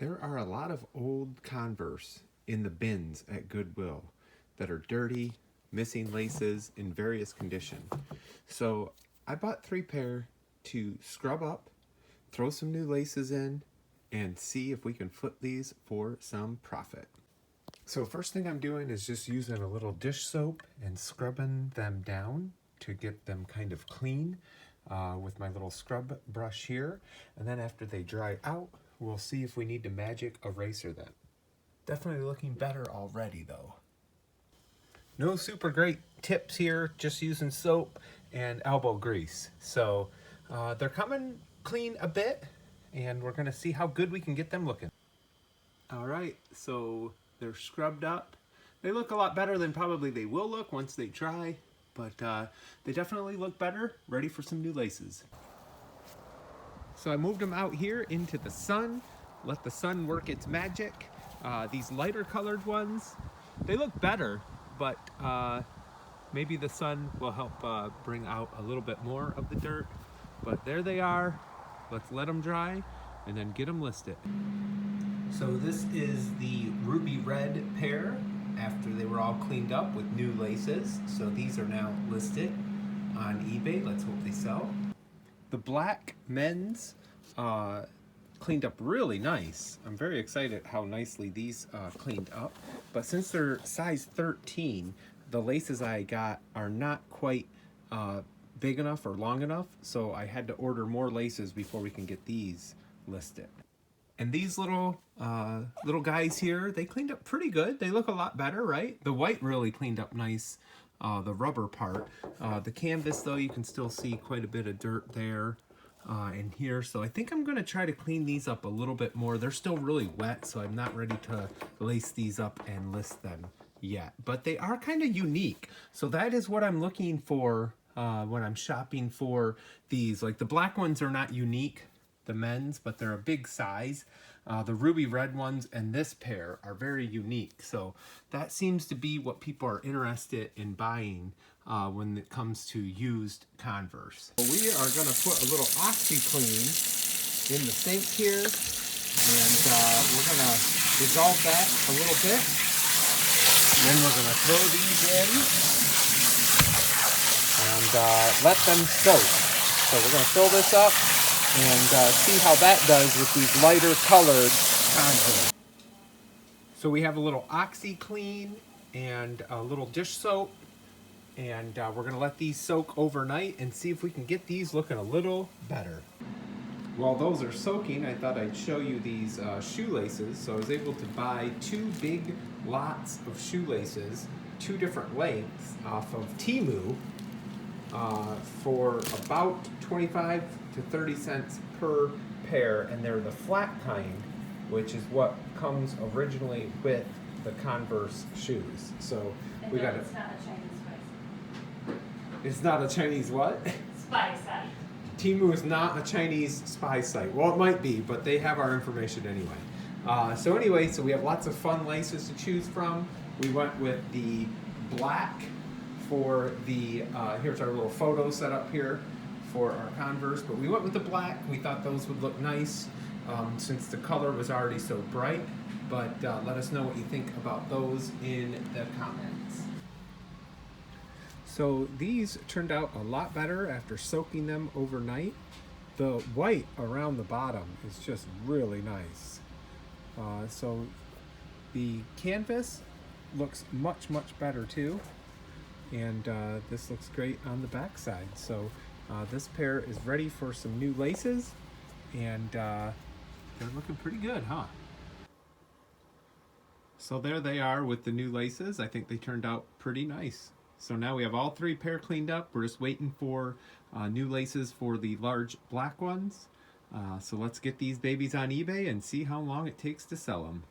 There are a lot of old Converse in the bins at Goodwill that are dirty, missing laces, in various condition. So I bought 3 pair to scrub up, throw some new laces in, and see if we can flip these for some profit. So first thing I'm doing is just using a little dish soap and scrubbing them down to get them kind of clean with my little scrub brush here. And then after they dry out, we'll see if we need to magic eraser them. Definitely looking better already though. No super great tips here, just using soap and elbow grease. So they're coming clean a bit, and we're gonna see how good we can get them looking. All right, so they're scrubbed up. They look a lot better than probably they will look once they dry, but they definitely look better, ready for some new laces. So I moved them out here into the sun, let the sun work its magic. These lighter colored ones, they look better, but maybe the sun will help bring out a little bit more of the dirt. But there they are. Let's let them dry and then get them listed. So this is the ruby red pair after they were all cleaned up with new laces. So these are now listed on eBay. Let's hope they sell. The black men's cleaned up really nice. I'm very excited how nicely these cleaned up. But since they're size 13, the laces I got are not quite big enough or long enough, so I had to order more laces before we can get these listed. And these little guys here, they cleaned up pretty good. They look a lot better, right? The white really cleaned up nice, the rubber part. The canvas though, you can still see quite a bit of dirt there in here. So I think I'm gonna try to clean these up a little bit more. They're still really wet, so I'm not ready to lace these up and list them yet. But they are kind of unique. So that is what I'm looking for when I'm shopping for these. Like the black ones are not unique, the men's, but they're a big size. The ruby red ones and this pair are very unique. So that seems to be what people are interested in buying when it comes to used Converse. We are going to put a little OxyClean in the sink here, and we're going to dissolve that a little bit. And then we're going to throw these in and let them soak. So we're going to fill this up and see how that does with these lighter colored Converse. So we have a little OxyClean and a little dish soap, and we're going to let these soak overnight and see if we can get these looking a little better. While those are soaking, I thought I'd show you these shoelaces. So I was able to buy 2 big lots of shoelaces, 2 different lengths, off of Temu for about 25 to 30 cents per pair, and they're the flat kind, which is what comes originally with the Converse shoes. So and we got it. It's not a Chinese spice. It's not a Chinese what? Spy site. Temu is not a Chinese spy site. Well, it might be, but they have our information anyway. So anyway, so we have lots of fun laces to choose from. We went with the black for the, here's our little photo set up here for our Converse, but we went with the black. We thought those would look nice since the color was already so bright, but let us know what you think about those in the comments. So these turned out a lot better after soaking them overnight. The white around the bottom is just really nice. So the canvas looks much better too, and this looks great on the back side. So this pair is ready for some new laces, and they're looking pretty good, huh? So there they are with the new laces. I think they turned out pretty nice. So now we have all 3 pair cleaned up. We're just waiting for new laces for the large black ones. So let's get these babies on eBay and see how long it takes to sell them.